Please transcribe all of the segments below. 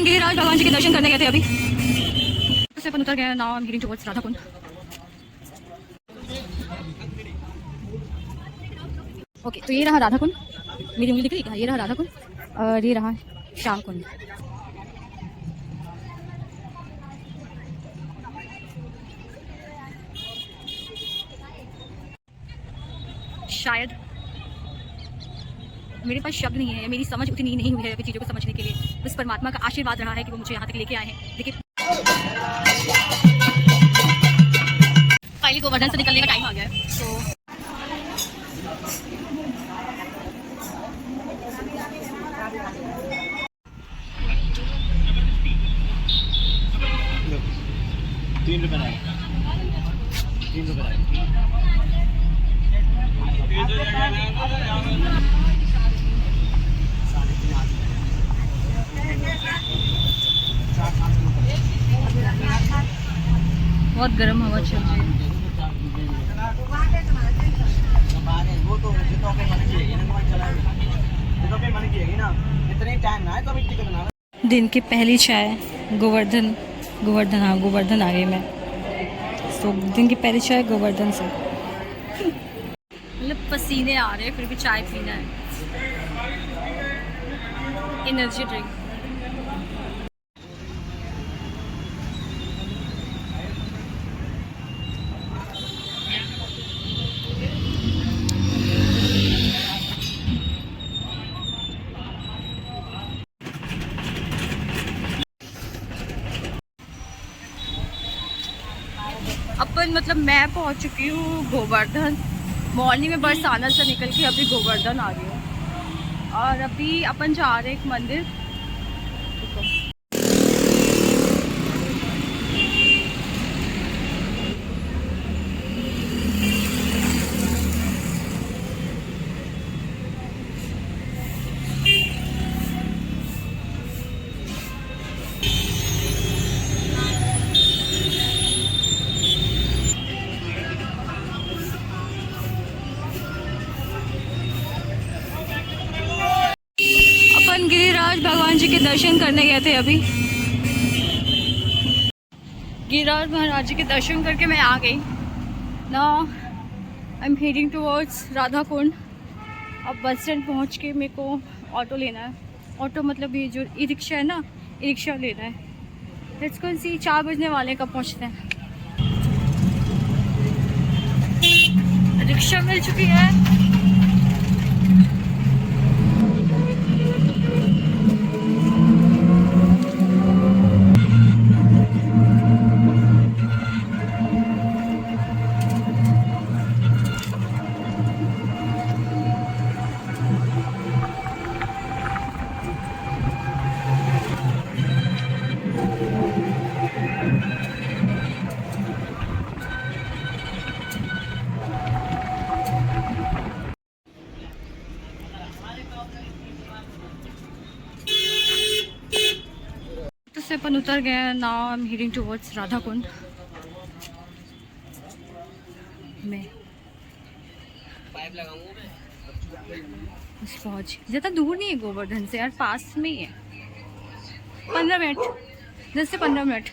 अपन गिरिराज भगवान जी के दर्शन करने गए थे अभी, तो से अपन उतर गए। Now I am heading towards Radha Kund. Okay, तो ये रहा राधा कुंड, मेरी उंगली दिख रही है, ये रहा राधा कुंड और ये रहा श्याम कुंड। शायद मेरे पास शब्द नहीं है, मेरी समझ उतनी नहीं हुई है चीज़ों को समझने के लिए। बस परमात्मा का आशीर्वाद रहा है कि वो मुझे यहाँ तक लेके आए हैं। देखिए फाइनली गोवर्धन से निकलने का टाइम आ गया है। तो बहुत गर्म हवा चल रही है। दिन की पहली चाय गोवर्धन, हाँ गोवर्धन आ गई मैं। तो दिन की पहली चाय गोवर्धन से, मतलब पसीने आ रहे हैं फिर भी चाय पीना है। Energy drink. अपन मतलब मैं पहुंच चुकी हूँ गोवर्धन। मॉर्निंग में बरसाना से निकल के अभी गोवर्धन आ गई हूँ और अभी अपन जा रहे हैं एक मंदिर। अपन गिरिराज भगवान जी के दर्शन करने गए थे अभी। गिरिराज महाराज जी के दर्शन करके मैं आ गई। Now I am heading towards Radha Kund. अब बस स्टैंड पहुंच के मेरे को ऑटो लेना है। ऑटो मतलब ये जो ई रिक्शा है ना, ई रिक्शा लेना है। लेट्स गो सी 4 बजने वाले कब पहुंचते हैं। रिक्शा मिल चुकी है। तो से अपन उतर गए। Now I am heading towards Radha Kund में। पहुंच ज़्यादा दूर नहीं है गोवर्धन से यार, पास में ही है। 15 मिनट, 10 से 15 मिनट।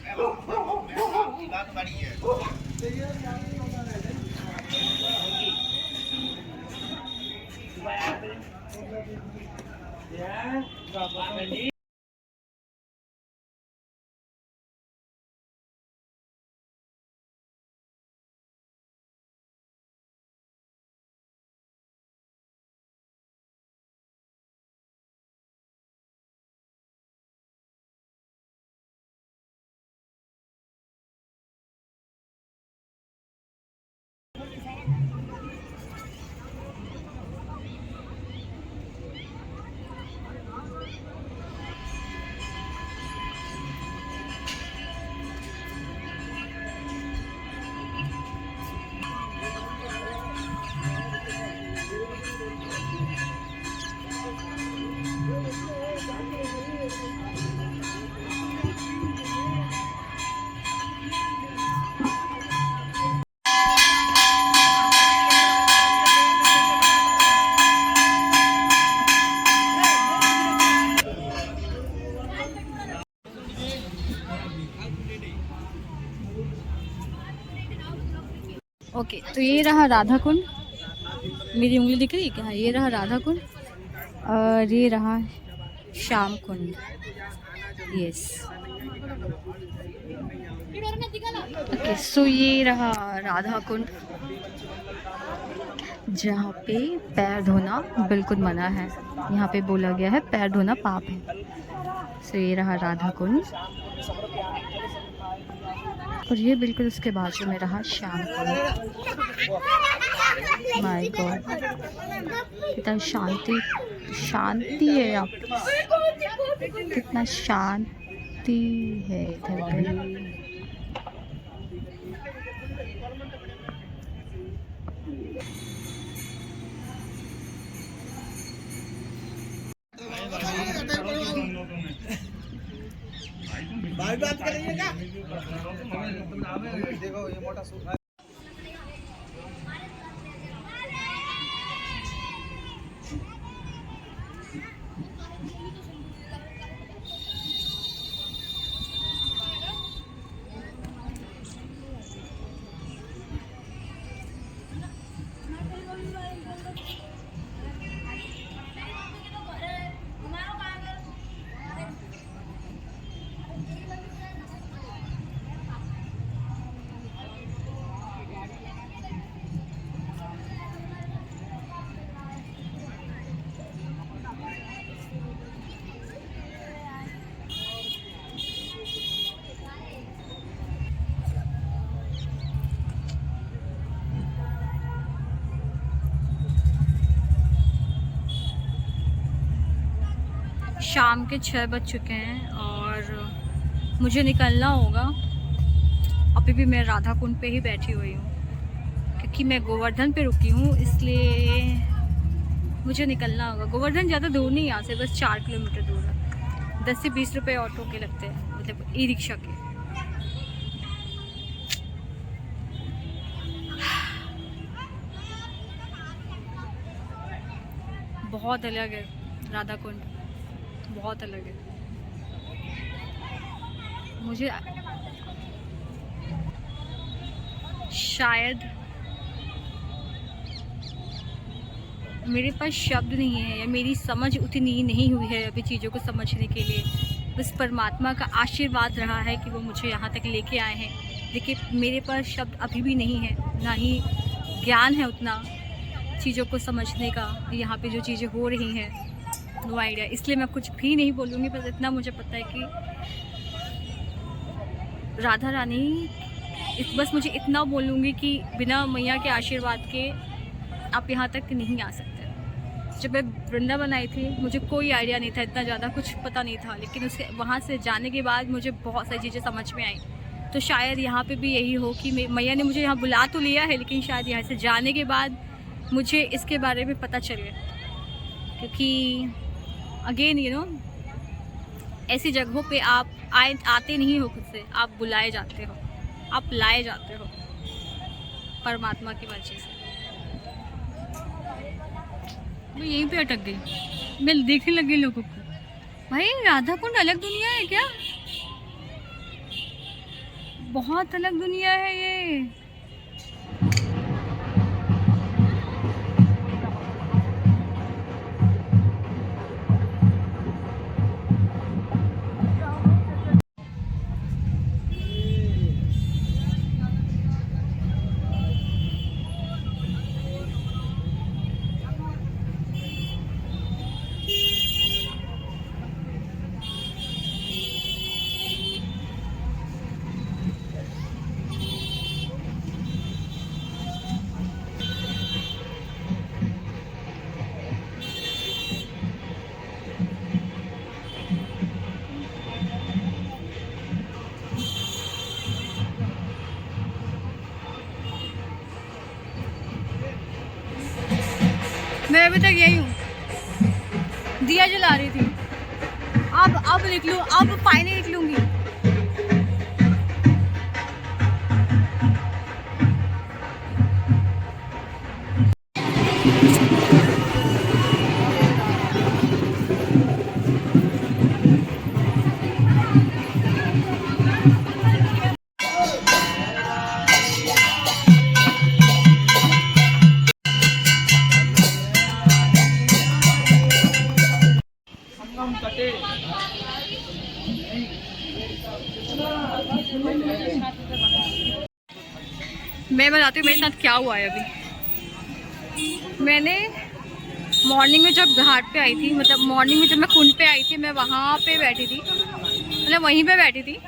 ओके, तो ये रहा राधा कुंड। मेरी उंगली दिख रही है क्या? ये रहा राधा कुंड और ये रहा Shyam Kund. Yes, okay. So ये रहा राधा कुंड, जहाँ पे पैर धोना बिल्कुल मना है। यहाँ पे बोला गया है पैर धोना पाप है। सो ये रहा राधा कुंड और ये बिल्कुल उसके बाजू में रहा श्याम कुंड। माय गॉड, कितना शांति है यहाँ पे, कितना शांति है इधर पे। बात करेंगे देखो ये मोटा सूखा। शाम के 6 बज चुके हैं और मुझे निकलना होगा। अभी भी मैं राधा कुंड पे ही बैठी हुई हूँ क्योंकि मैं गोवर्धन पे रुकी हूँ, इसलिए मुझे निकलना होगा। गोवर्धन ज़्यादा दूर नहीं, यहाँ से बस 4 किलोमीटर दूर है। 10 से 20 रुपये ऑटो के लगते हैं, मतलब ई रिक्शा के। बहुत अलग है राधा कुंड, बहुत अलग है। मुझे शायद मेरे पास शब्द नहीं है या मेरी समझ उतनी नहीं हुई है अभी चीज़ों को समझने के लिए। बस परमात्मा का आशीर्वाद रहा है कि वो मुझे यहाँ तक लेके आए हैं, लेकिन मेरे पास शब्द अभी भी नहीं है, ना ही ज्ञान है उतना चीज़ों को समझने का। यहाँ पे जो चीज़ें हो रही हैं, नो आइडिया, इसलिए मैं कुछ भी नहीं बोलूँगी। बस इतना मुझे पता है कि राधा रानी, बस मुझे इतना बोलूँगी कि बिना मैया के आशीर्वाद के आप यहाँ तक नहीं आ सकते। जब मैं वृंदावन आई थी मुझे कोई आइडिया नहीं था, इतना ज़्यादा कुछ पता नहीं था, लेकिन उसके वहाँ से जाने के बाद मुझे बहुत सारी चीज़ें समझ में आई। तो शायद यहाँ पे भी यही हो कि मैया ने मुझे यहाँ बुला तो लिया है, लेकिन शायद यहाँ से जाने के बाद मुझे इसके बारे में पता चले। क्योंकि अगेन ऐसी जगहों पे आप आते नहीं हो खुद से, आप बुलाए जाते हो, आप लाए जाते हो परमात्मा की मर्जी से। मैं यहीं पे अटक गई, मैं देखने लगी लोगों को। भाई राधा कुंड अलग दुनिया है क्या? बहुत अलग दुनिया है ये। मैं अभी तक यही हूँ, दिया जला रही थी। अब निकलूँ, अब फाइनली निकलूँगी। मैं बताती हूँ मेरे साथ क्या हुआ है अभी। मैंने मॉर्निंग में जब घाट पे आई थी, मतलब मॉर्निंग में जब मैं कुंड पे आई थी, मैं वहाँ पे बैठी थी, मतलब वहीं पे बैठी थी।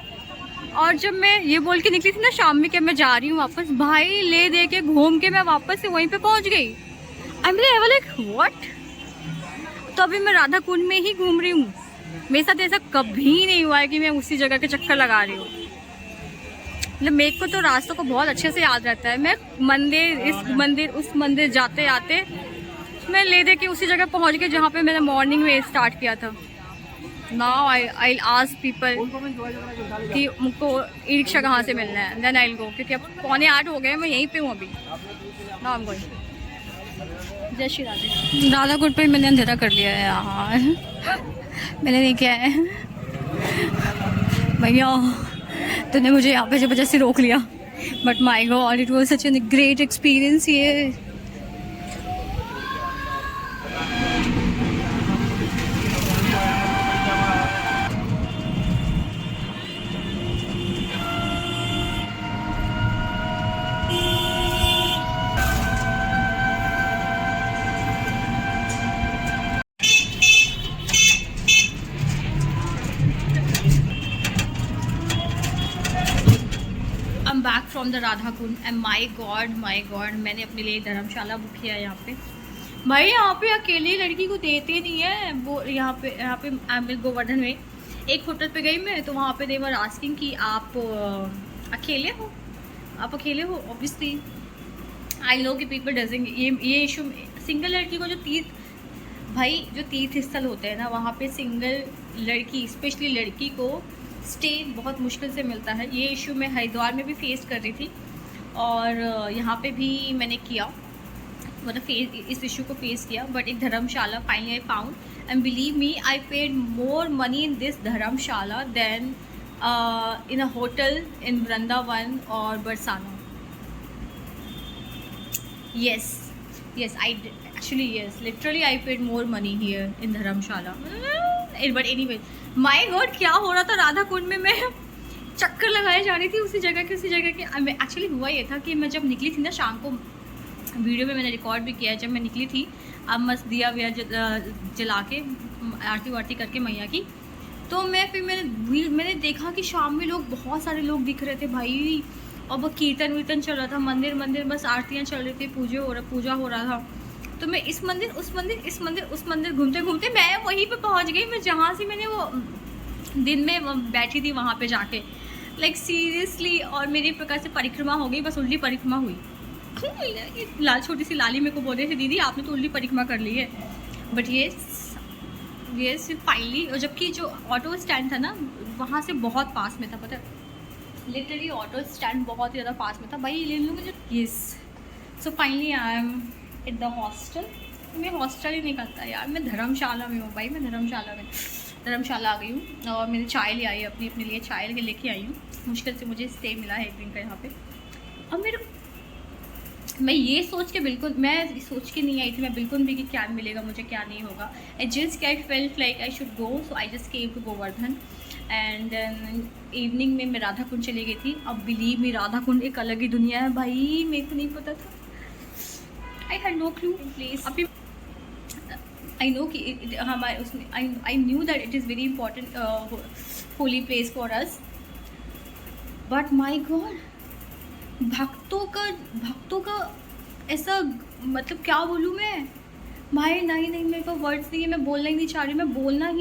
और जब मैं ये बोल के निकली थी ना शाम में कि मैं जा रही हूँ वापस, भाई ले दे के घूम के मैं वापस से वहीं पे पहुँच गई। I am like what. तो अभी मैं राधा कुंड में ही घूम रही हूँ। मेरे साथ ऐसा कभी नहीं हुआ है कि मैं उसी जगह के चक्कर लगा रही हूँ। मतलब मेरे को तो रास्तों को बहुत अच्छे से याद रहता है। मैं मंदिर, इस मंदिर, उस मंदिर जाते आते मैं ले दे के उसी जगह पहुँच गई जहाँ पे मैंने मॉर्निंग में स्टार्ट किया था। नाउ आई आस्क पीपल कि मुझको ई रिक्शा कहाँ से मिलना है, देन आई विल गो, क्योंकि अब 7:45 हो गए, मैं यहीं पे हूँ अभी। Now I am going. जय श्री राधे। राधाकुंड पे मैंने अंधेरा कर लिया है यार। मैंने नहीं किया है भैया, तूने मुझे यहाँ पे जबरदस्ती रोक लिया। But my God, it was such a great experience. ये I'm back from the Radha Kund and my God मैंने अपने लिए धर्मशाला बुक किया है यहाँ पे। भाई यहाँ पे अकेली लड़की को देते नहीं है वो। यहाँ पे गोवर्धन में एक होटल पे गई मैं, तो वहाँ पे दे वर आस्किंग कि आप अकेले हो, ऑब्वियसली आई नो कि पीपल डजिंग ये इशू। सिंगल लड़की को जो तीर्थ स्थल होते हैं ना, वहाँ पे सिंगल लड़की, स्पेशली लड़की को स्टे बहुत मुश्किल से मिलता है। ये इशू मैं हरिद्वार में भी फेस कर रही थी और यहाँ पे भी मैंने किया, मतलब इस इशू को फेस किया। बट एक dharamshala finally I found and believe me, I paid more money in this dharamshala than in a hotel in Vrindavan और Barsana. yes literally I paid more money here in Dharamshala. but anyway, my god, क्या हो रहा था राधा कुंड में। मैं चक्कर लगाए जा रही थी उसी जगह के। एक्चुअली हुआ ये था कि मैं जब निकली थी ना शाम को, वीडियो में मैंने रिकॉर्ड भी किया है, जब मैं निकली थी अब मस्त दिया जला के आरती वारती करके मैया की, तो मैंने देखा कि शाम में बहुत सारे लोग दिख रहे थे भाई। और वो कीर्तन चल रहा था, मंदिर बस आरतियाँ चल रही थी, पूजा हो रहा था। तो मैं इस मंदिर उस मंदिर घूमते मैं वहीं पे पहुंच गई, मैं जहाँ से मैंने वो दिन में बैठी थी वहाँ पे जाके, लाइक सीरियसली। और मेरी प्रकार से परिक्रमा हो गई, बस उल्टी परिक्रमा हुई। छोटी सी लाली मेरे को बोल रही थी, दीदी आपने तो उल्टी परिक्रमा कर ली है। बट ये फाइनली, और जबकि जो ऑटो स्टैंड था ना वहाँ से बहुत पास में था, पता है, लिटरली ऑटो स्टैंड बहुत ज़्यादा पास में था भाई। ले लूँगी जो yes. So finally I am at the hostel. मैं हॉस्टल ही नहीं करता यार, मैं धर्मशाला में हूँ भाई। मैं धर्मशाला आ गई हूँ और मैंने चाय ले आई अपने लिए चाय लेके आई हूँ। मुश्किल से मुझे स्टे मिला है एक दिन का यहाँ पे। और मैं ये सोच के नहीं आई थी मैं बिल्कुल भी कि क्या मिलेगा मुझे, क्या नहीं होगा। I felt like I should go, so I just came to Govardhan. And evening में मैं राधा कुंड चली गई थी। अब बिलीव मी, राधा कुंड एक अलग ही दुनिया है भाई, मेरे को नहीं पता था। I had no clue place. अभी आई नो कि हमारे उसमें I knew that it is very important holy place for us. But my God, भक्तों का ऐसा, मतलब क्या बोलूँ मैं भाई। नहीं मेरे को वर्ड्स नहीं है, मैं बोलना ही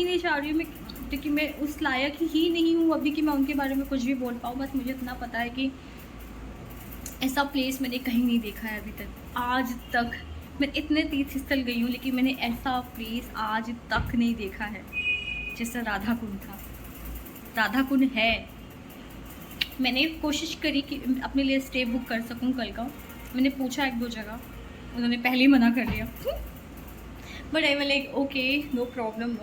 नहीं चाह रही हूँ, क्योंकि मैं उस लायक ही नहीं हूँ अभी कि मैं उनके बारे में कुछ भी बोल पाऊँ। बस मुझे इतना पता है कि ऐसा प्लेस मैंने कहीं नहीं देखा है अभी तक। आज तक मैं इतने तीर्थ स्थल गई हूँ, लेकिन मैंने ऐसा प्लेस आज तक नहीं देखा है जैसा राधा कुंड था। राधा कुंड है। मैंने कोशिश करी कि अपने लिए स्टे बुक कर सकूं कल का। मैंने पूछा 1-2 जगह, उन्होंने पहले ही मना कर लिया। But I was like okay, no problem.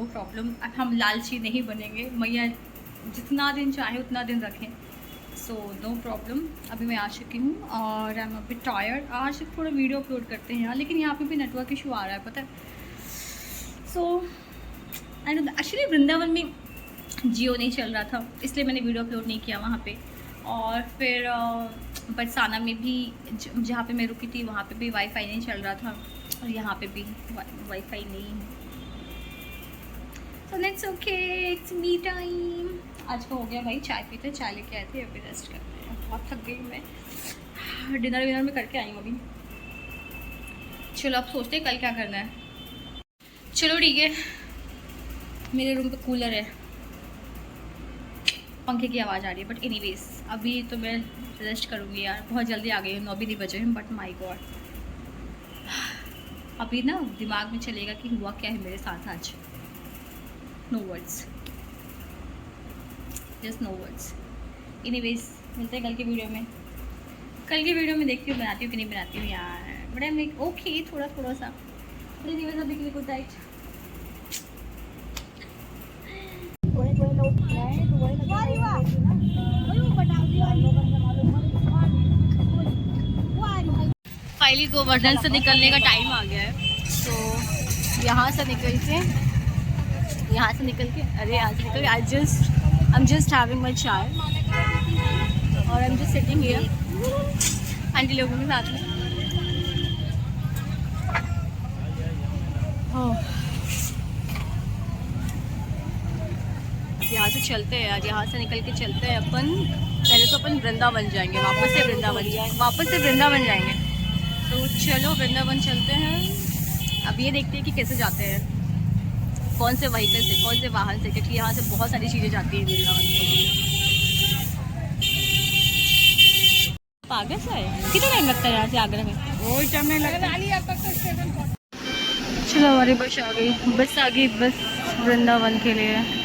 हम लालची नहीं बनेंगे, मैया जितना दिन चाहे उतना दिन रखें। So no problem. अभी मैं आ चुकी हूँ और I am a bit tired. आज थोड़ा वीडियो अपलोड करते हैं यार, लेकिन यहाँ पे भी नेटवर्क इशू आ रहा है, पता है। सो एंड एक्चुअली वृंदावन में जियो नहीं चल रहा था, इसलिए मैंने वीडियो अपलोड नहीं किया वहाँ पे। और फिर बरसाना में भी जहाँ पे मैं रुकी थी वहाँ पे भी वाईफाई नहीं चल रहा था, और यहाँ पे भी वाईफाई नहीं है। So let's okay, it's me time. आज का हो गया भाई, चाय पीते, चाय लेके आए थे, अभी रेस्ट करते हैं। बहुत थक गई मैं, डिनर विनर में करके आई हूँ अभी। चलो अब सोचते हैं कल क्या करना है। चलो ठीक है, मेरे रूम पे कूलर है, पंखे की आवाज़ आ रही है, बट एनीवेज अभी तो मैं रेस्ट करूँगी यार। बहुत जल्दी आ गई हूँ, 9 भी नहीं बजे हैं, बट माय गॉड अभी ना दिमाग में चलेगा कि हुआ क्या है मेरे साथ आज। No words, just no words. Anyways मिलते हैं कल की वीडियो में। कल की वीडियो में देखती हूँ बनाती हूँ कि नहीं बनाती हूँ यार, but I am like okay, थोड़ा थोड़ा सा। एनीवेज अभी के लिए गुड नाइट। फाइनली गोवर्धन से निकलने का टाइम आ गया है। तो यहाँ से निकल के अरे यहाँ से निकल के I am just having my चाय और I am just sitting here aunty लोगों के साथ में। यहाँ से चलते हैं यार, यहाँ से निकल के चलते हैं अपन। पहले तो अपन वृंदावन जाएंगे, वापस से वृंदावन जाएंगे। तो चलो वृंदावन चलते हैं। अब ये देखते हैं कि कैसे जाते हैं, कौन से व्हीकल से, कौन से वाहन से, क्योंकि यहाँ से बहुत सारी चीज़ें जाती हैं वृंदावन में। आगरा से आए, कितना टाइम लगता है यहाँ से आगरा में? वही टाइम लगता। चलो हमारी बस आ गई, बस वृंदावन के लिए।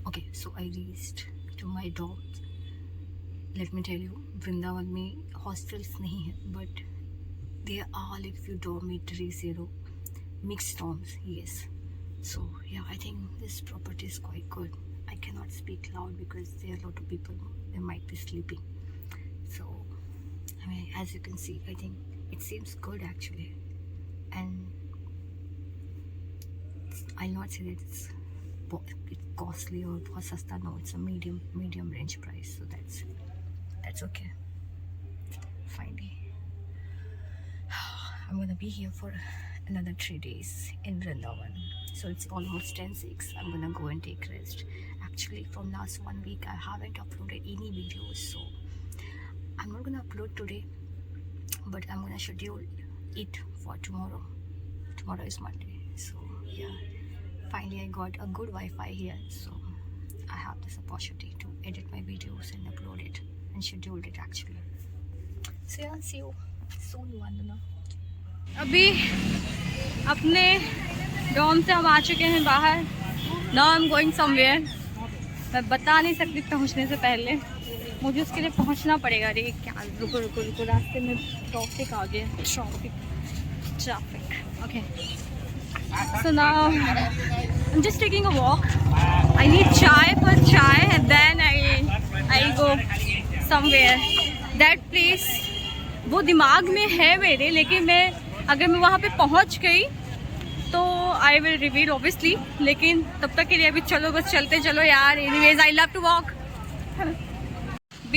Okay, so I reached to my dorm. Let me tell you, Vrindavan में हॉस्टल्स नहीं है, but there are like few dormitories, you know, mixed dorms. Yes. So yeah, I think this property is quite good. I cannot speak loud because there are a lot of people. They might be sleeping. So I mean, as you can see, I think it seems good actually, and I'll not say that it's costly or बहुत सस्ता. No, it's a medium range price, so that's okay. Finally I'm gonna be here for another 3 days in Vrindavan, so it's almost 10:06. I'm gonna go and take rest. Actually from last 1 week I haven't uploaded any videos, so I'm not gonna upload today, but I'm gonna schedule it for tomorrow. Tomorrow is Monday, so yeah, finally I got a good Wi-Fi here, so I have this opportunity to edit my videos and upload it and schedule it actually. So yeah, see you soon, Vandana. अभी अपने dorm से हम आ चुके हैं बाहर. Now I'm going somewhere. मैं बता नहीं सकती पहुंचने से पहले, मुझे उसके लिए पहुंचना पड़ेगा. अरे क्या, रुको रास्ते में ट्रैफिक आ गया. Traffic. Okay. So now I'm just taking a walk. I need chai and then I go somewhere. That place वो दिमाग में है मेरे, लेकिन अगर मैं वहाँ पे पहुँच गई तो आई विल रिवील ऑब्वियसली, लेकिन तब तक के लिए अभी चलो, बस चलते चलो यार. Anyways I love to walk.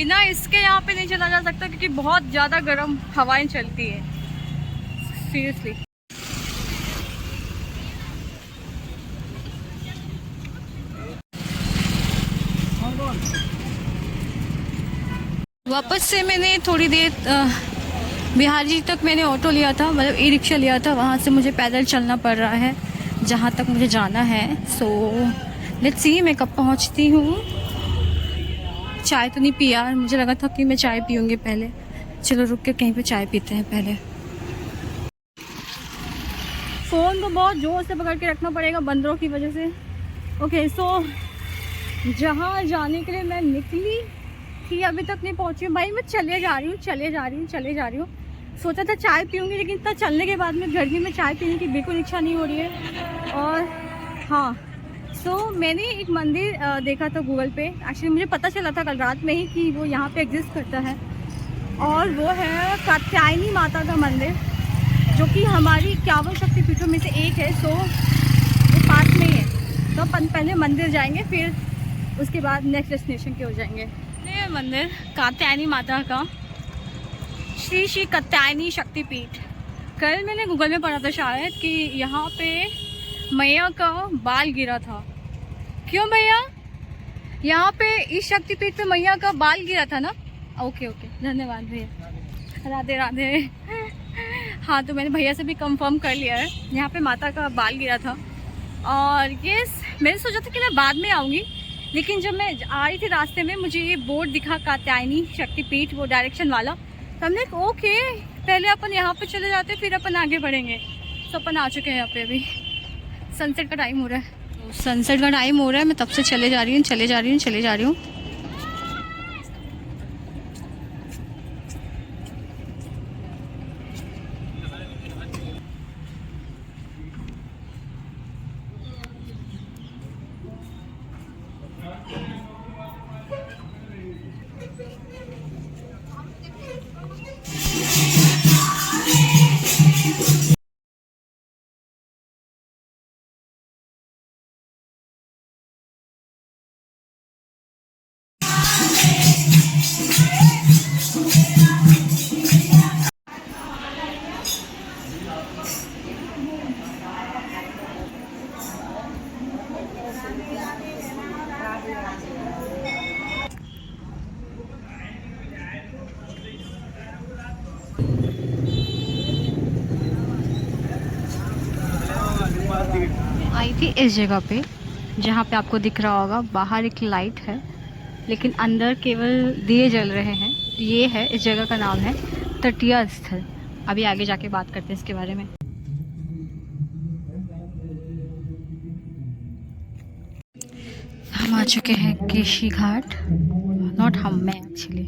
बिना इसके यहाँ पे नहीं चला जा सकता क्योंकि बहुत ज़्यादा गर्म हवाएं चलती है सीरियसली। वापस से मैंने थोड़ी देर बिहारी तक मैंने ऑटो लिया था, मतलब ई रिक्शा लिया था। वहाँ से मुझे पैदल चलना पड़ रहा है जहाँ तक मुझे जाना है। सो लेट्स सी मैं कब पहुँचती हूँ। चाय तो नहीं पिया, मुझे लगा था कि मैं चाय पीऊँगी पहले। चलो रुक के कहीं पे चाय पीते हैं पहले। फ़ोन को बहुत ज़ोर से पकड़ के रखना पड़ेगा बंदरों की वजह से। ओके सो जहाँ जाने के लिए मैं निकली थी अभी तक नहीं पहुँची हूँ। भाई मैं चले जा रही हूँ। सोचा था चाय पीऊँगी, लेकिन इतना चलने के बाद में गर्मी में चाय पीने की बिल्कुल इच्छा नहीं हो रही है। और हाँ मैंने एक मंदिर देखा था गूगल पे। एक्चुअली मुझे पता चला था कल रात में ही कि वो यहाँ पे एग्जिस्ट करता है, और वो है कात्यायनी माता का मंदिर, जो कि हमारी 51 शक्तिपीठों में से एक है। सो वो पास में ही है, तो अपन पहले मंदिर जाएंगे, फिर उसके बाद नेक्स्ट डेस्टिनेशन के हो जाएंगे। ये मंदिर कात्यायनी माता का, श्री कात्यायनी शक्तिपीठ। कल मैंने गूगल में पढ़ा था शायद कि यहाँ पे मैया का बाल गिरा था। क्यों भैया? यहाँ पे इस शक्तिपीठ पे मैया का बाल गिरा था ना? ओके धन्यवाद भैया, राधे राधे। हाँ तो मैंने भैया से भी कंफर्म कर लिया है, यहाँ पे माता का बाल गिरा था। और ये मैंने सोचा था कि मैं बाद में आऊँगी, लेकिन जब मैं आ रही थी रास्ते में मुझे ये बोर्ड दिखा कात्यायनी शक्तिपीठ, वो डायरेक्शन वाला। तो हमने ओके पहले अपन यहाँ पे चले जाते फिर अपन आगे बढ़ेंगे। तो अपन आ चुके हैं यहाँ पे, अभी सनसेट का टाइम हो रहा है। सनसेट का टाइम हो रहा है, मैं तब से चले जा रही हूँ। आई थी इस जगह पे जहाँ पे आपको दिख रहा होगा बाहर एक लाइट है, लेकिन अंदर केवल दिए जल रहे हैं। ये है, इस जगह का नाम है तटीय स्थल। अभी आगे जाके बात करते हैं इसके बारे में। हम आ चुके हैं केशी घाट, नॉट हम, मैं एक्चुअली।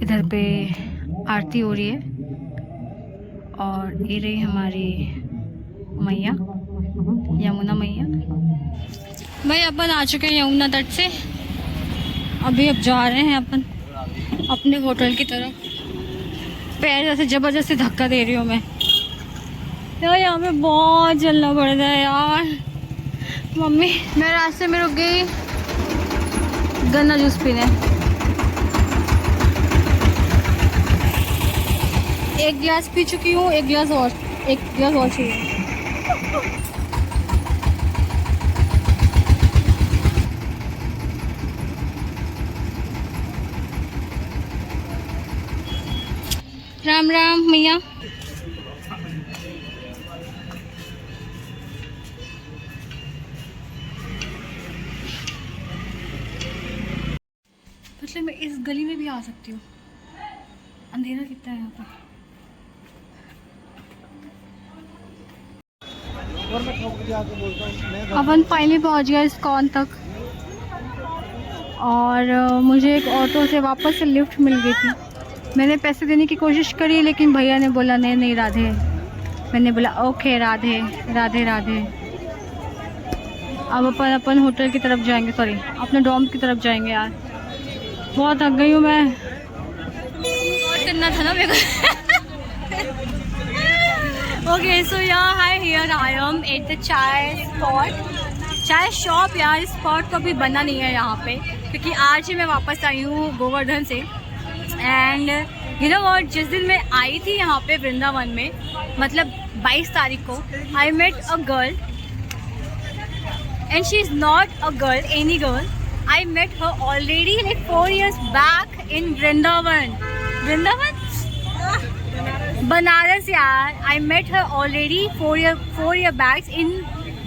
इधर पे आरती हो रही है और ये रही हमारी मैया, यमुना मैया। भाई अपन आ चुके हैं यमुना तट से। अब जा रहे हैं अपन अपने होटल की तरफ। पैर जैसे ज़बरदस्ती धक्का दे रही हूँ मैं यार, यहाँ पे बहुत चलना पड़ रहा है यार। मम्मी मैं रास्ते में रुक गई गन्ना जूस पीने। एक गिलास पी चुकी हूँ, एक गिलास और चाहिए। राम राम मैया। मतलब मैं इस गली में भी आ सकती हूँ, अंधेरा कितना है यहाँ पर। अपन फाइनली पहुँच गया इस्कॉन तक, और मुझे एक ऑटो से वापस से लिफ्ट मिल गई थी। मैंने पैसे देने की कोशिश करी, लेकिन भैया ने बोला नहीं राधे। मैंने बोला ओके राधे राधे राधे। अब अपन होटल की तरफ जाएंगे, सॉरी अपने डॉर्म की तरफ जाएंगे। यार बहुत थक गई हूँ मैं, और करना था ना मेरे को। ओके सो यहाँ here I am at the चाय स्पॉट, चाय शॉप। यार स्पॉट तो अभी बना नहीं है यहाँ पे, क्योंकि आज ही मैं वापस आई हूँ गोवर्धन से। एंड यू नो व्हाट, जिस दिन मैं आई थी यहाँ पे वृंदावन में, मतलब 22 तारीख को, I met a girl and she is not a girl, any girl. I met her already like 4 years back in Vrindavan. Vrindavan? Banaras, yaar. I met her already 4 year back in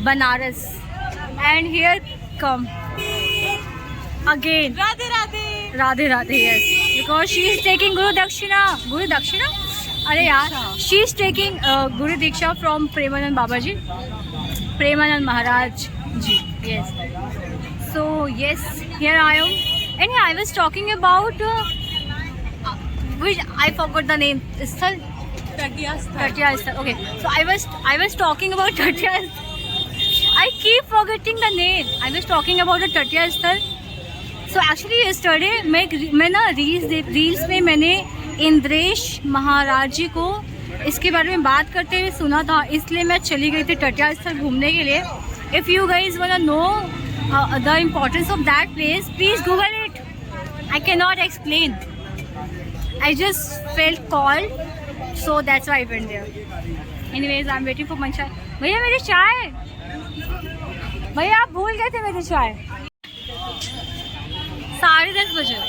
Banaras. And here come again. Radhe Radhe. Radhe Radhe, yes. Because she is taking Guru Dakshina. Guru Dakshina? अरे यार, she is taking Guru Diksha from Premanand Babaji. Premanand Maharaj ji. Yes. So yes, here I am, and yeah, I was talking about which I forgot the name. Sthal. Tatiya Tatiya Sthal. Okay, so I was talking about Tatiya. I keep forgetting the name. I was talking about the Tatiya Sthal. So actually yesterday मैं ना reels में मैंने इंद्रेश महाराज जी को इसके बारे में बात करते हुए सुना था, इसलिए मैं चली गई थी टटिया स्थल घूमने के लिए. If you guys wanna know the importance of that place, please Google it. I cannot explain. I just felt called, so that's why I went there. Anyways, I'm waiting for my chai. भैया मेरी चाय. भैया आप भूल गए थे मेरी चाय. 10:30 बजे.